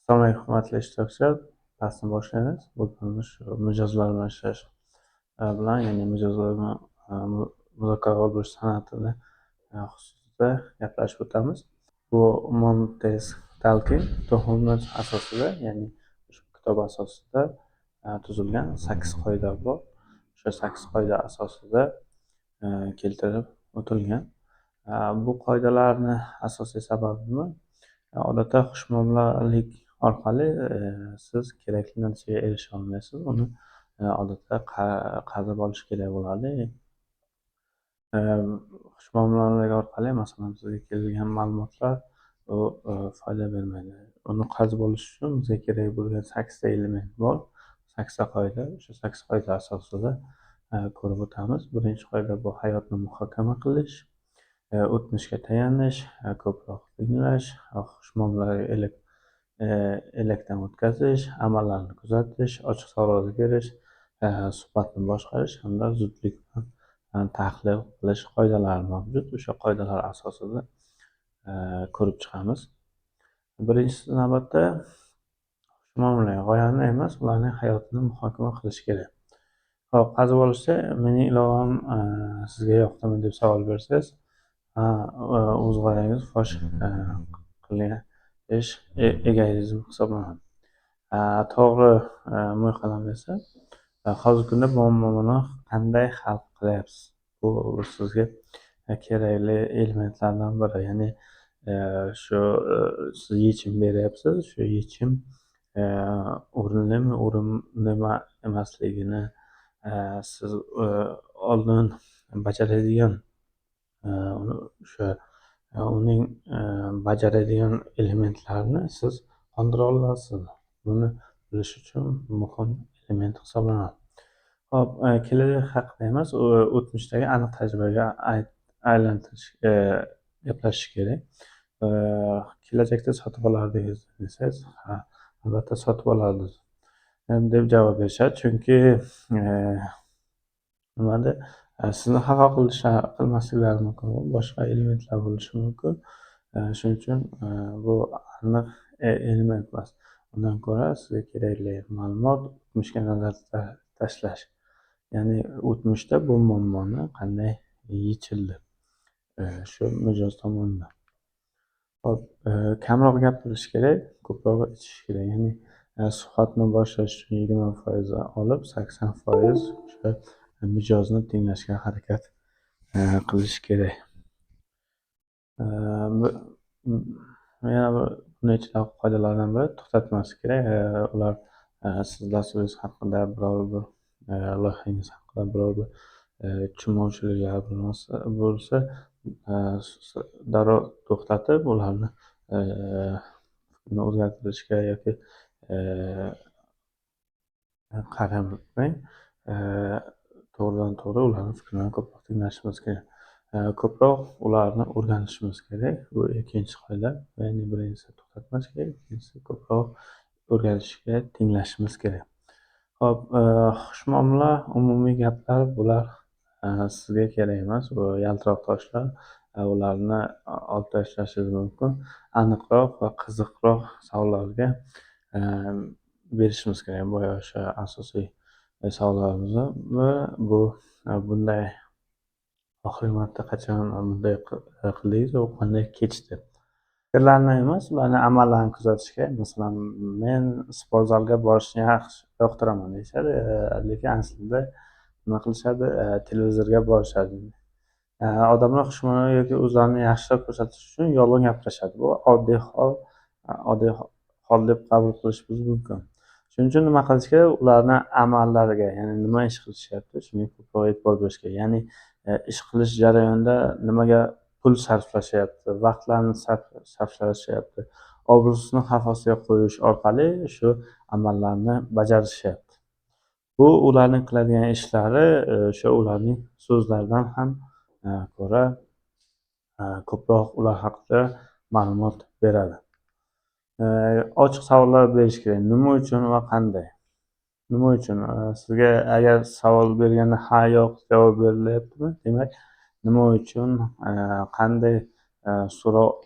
Assalomu alaykum, hurmatli ishtirokchilar. Darsni boshlaymiz. Bugun shu mijozlar bilan ishlash bilan, ya'ni mijozlar bilan muzokara olib borish san'atini xususida gaplashib o'tamiz. Bu Montes Talking to'xtamlar asosida, ya'ni shu kitob asosida tuzilgan 8 qoida bor. O'sha 8 qoida asosida keltirib o'tilgan. Bu qoidalarni asosiy sababi nima? Odatda xushmuomalalik orqali siz kerakli natijaga erisha olmaysiz. Uni odatda qadrlab olish kerak bo'ladi. Xushmuomalalik orqali, masalan, sizga kelgan ma'lumotlar u foyda bermaydi. Uni qazib olish uchun bizga kerak bo'lgan 8 ta element bor, 8 ta qoida. O'sha 8 qoida asosida ko'rib o'tamiz. Birinchi qoida bu hayotni muhokama qilish. O'tmishga tayanish, ko'proq tinglash, xushmuomalaga elakdan o'tkazish, amallarni kuzatish, ochiq savollar berish, suhbatni boshqarish hamda zudlik bilan tahlil qilish qoidalari mavjud. O'sha qoidalar asosida ko'rib chiqamiz. Birinchi navbatda xushmuomala g'oyani emas, ularning hayotini muhokama qilish kerak. Hop, qazib olishda mening ilovam sizga yoqdimi deb savol bersangiz, o'z g'oyangiz fosh qilish egoizm hisoblanadi. To'g'ri mo'yqalam esa hozirgi kunda muammoni qanday hal qilyapsiz? Bu sizga kerakli elementlardan biri. Ya'ni shu siz yechim beryapsiz, shu yechim o'rinlimi, o'rinli emasligini siz oldin bajaradigan o'sha uning bajaradigan elementlarini siz qondira olasizmi? Buni bilish uchun muhim element hisoblanadi. Hop, kelajak haqida emas, o'tmishdagi aniq tajribaga aylantirish gaplashish kerak. Kelajakda sotib olardi desangiz, ha, albatta sotib olardi deb javob berishadi. Chunki nimada sizni xafa qilmasliklari mumkin, boshqa elementlar bo'lishi mumkin. Shuning uchun bu aniq element emas. Undan ko'ra sizga kerakli ma'lumot o'tmishga nazar tashlash. Ya'ni o'tmishda bu muammoni qanday yechildi shu mijoz tomonidan. Hop, kamroq gapirish kerak, ko'proq ichish kerak. Ya'ni suhbatni boshlash uchun 20% olib, 80% o'sha mijozni tinglashga harakat qilish kerak. Yana bir bunday qoidalardan biri to'xtatmaslik kerak. Ular siz dasturingiz haqida biror bir loyihangiz haqida biror bir tushunmovchiliklar bo'lsa, darrov to'xtatib, ularni o'zgartirishga yoki qaramang. To'g'ridan to'g'ri ularni fikrlarini ko'proq tinglashimiz kerak. Ko'proq ularni o'rganishimiz kerak. Bu ikkinchi qoida. Ya'ni birinchisi to'xtatmas kerak, ikkinchisi ko'proq o'rganishga, tinglashimiz kerak. Hop, xushmuomala, umumiy gaplar bular sizga kerak emas. Bu yaltiroq toshlar. Ularni olib tashlashingiz mumkin. Aniqroq va qiziqroq savollarga berishimiz kerak. Bu o'sha asosiy savollarimizni bu bunday oxirgi marta qachon bunday qildingiz va qanday kechdi? Fikrlarni emas, ularni amallarni kuzatish kerak. Masalan, men sport zalga borishni yaxshi yoqtiraman deyishadi, lekin aslida nima qilishadi? Televizorga borishadi. Odamlar xushmuomala yoki o'zlarini yaxshiroq ko'rsatish uchun yolg'on gapirishadi. Bu oddiy hol deb qabul qilishimiz mumkin. Shuning uchun nima qilish kerak? Ularni amallariga, ya'ni nima ish qilishyapti, shunga ko'proq e'tibor berish kerak. Ya'ni ish qilish jarayonida nimaga pul sarflashyapti, vaqtlarni sarflashyapti, obro'sini xavf ostiga qo'yish orqali shu amallarni bajarishyapti. Bu ularning qiladigan ishlari o'sha ularning so'zlaridan ham ko'ra ko'proq ular haqida ma'lumot beradi. Ochiq savollar berish kerak. Nima uchun va qanday? Nima uchun? Sizga agar savol berganda ha, yo'q javob berilyaptimi? Demak, nima uchun, qanday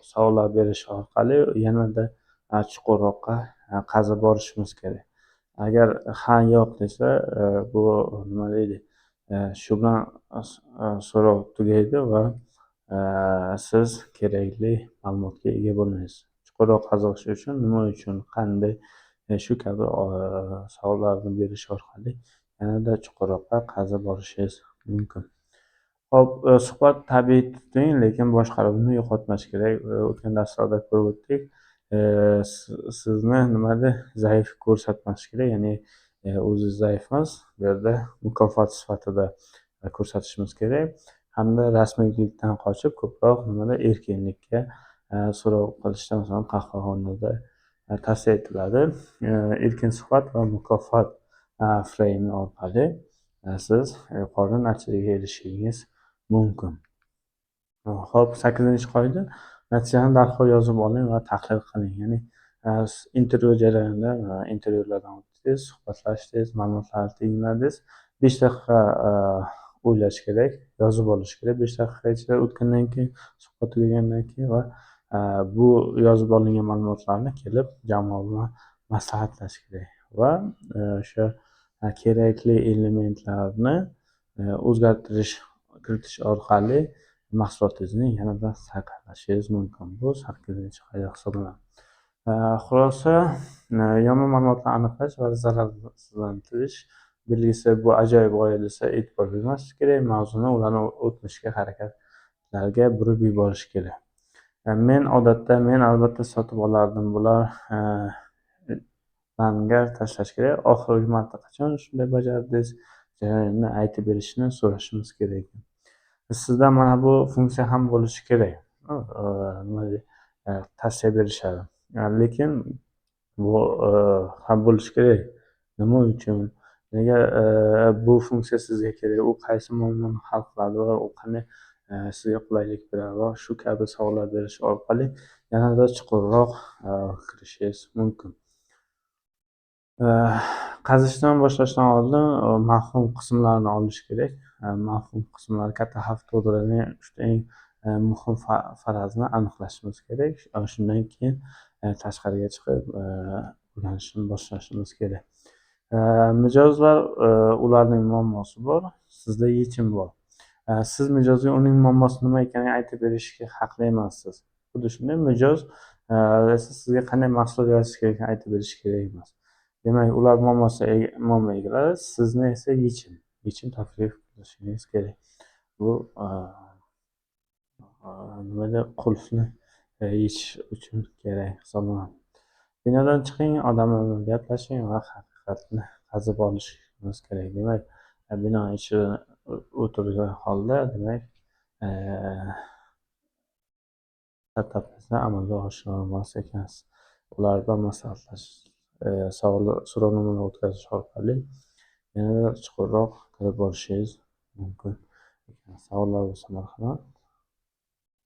savollar berish orqali yanada chuqurroqqa qazib borishimiz kerak. Agar ha yo'q desa, bu nima deydi, shu bilan so'rov tugaydi va siz kerakli ma'lumotga ega bo'lmaysiz. Chuqurroq qazish uchun nima uchun, qanday, shu kabi savollarni berish orqali yanada chuqurroqqa qazib borishingiz mumkin. Hop, suhbat tabiiy tuting, lekin boshqaruvni yo'qotmas kerak. O'tgan darslarda ko'rib o'tdik. Sizni nimada zaif ko'rsatmas kerak, ya'ni o'zi zaif emas, bu yerda mukofot sifatida ko'rsatishimiz kerak. Hamda rasmiylikdan qochib ko'proq nimada erkinlikka so'rov qilishda, masalan, qahvaxonada tavsiya etiladi. Erkin suhbat va mukofot freymi orqali siz yuqori natijaga erishishingiz mumkin. Hop, 8-qoida natijani darhol yozib oling va tahlil qiling. Ya'ni intervyu jarayonida intervyulardan o'tdingiz, suhbatlashdingiz, ma'lumotlarni tingladingiz. 5 daqiqa o'ylash kerak, yozib olish kerak. 5 daqiqa ichida o'tgandan keyin, suhbat tugagandan keyin va bu yozib olingan ma'lumotlarni kelib jamoa bilan maslahatlash kerak va o'sha kerakli elementlarni o'zgartirish, kiritish orqali mahsulotingizni yanada saqlashingiz mumkin. Bu 8-qoida hisoblanadi. Xulosa, yomon ma'lumotlarni aniqlash va zararsizlantirish belgisi. Bu ajoyib g'oya desa e'tibor bermaslik kerak. Mavzuni ularni o'tmishga harakatlarga burib yuborish kerak. Men albatta sotib olardim. Bular langar tashlash kerak. Oxirgi marta qachon shunday bajardingiz? Jarayonni aytib berishni so'rashimiz kerak. Sizda mana bu funksiya ham bo'lishi kerak. Nima deydi, tavsiya berishadi. Lekin bu ham bo'lishi kerak. Nima uchun? Nega bu funksiya sizga kerak? U qaysi muammoni hal qiladi va u qanday sizga qulaylik beradi va shu kabi savollar berish orqali yanada chuqurroq kirishingiz mumkin. Qazishdan boshlashdan oldin mafhum qismlarini olish kerak. Mafhum qismlari katta xavf tug'diradigan 3 eng muhim farazni aniqlashimiz kerak. Shundan keyin tashqariga chiqib o'rganishni boshlashimiz kerak. Mijozlar, ularning muammosi bor, sizda yechim bor. Siz mijozga uning muammosi nima ekanini aytib berishga haqli emassiz. Xuddi shunday mijoz esa sizga qanday mahsulot yaratish kerakligini aytib berishi kerak emas. Demak, ular muammo egalari, sizni esa yechim taklif qilishingiz kerak. Bu nimada qulfni yechish uchun kerak hisoblanadi. Binodan chiqing, odamlar bilan gaplashing va haqiqatni qazib olishimiz kerak. Demak, bino ichida o'tirgan holda, demak, startapingizni amalga oshira olmas ekansiz. Ular bilan maslahatlashish, so'rovnomalar o'tkazish orqali yanada chuqurroq kirib borishingiz mumkin. Savollar bo'lsa marhamat.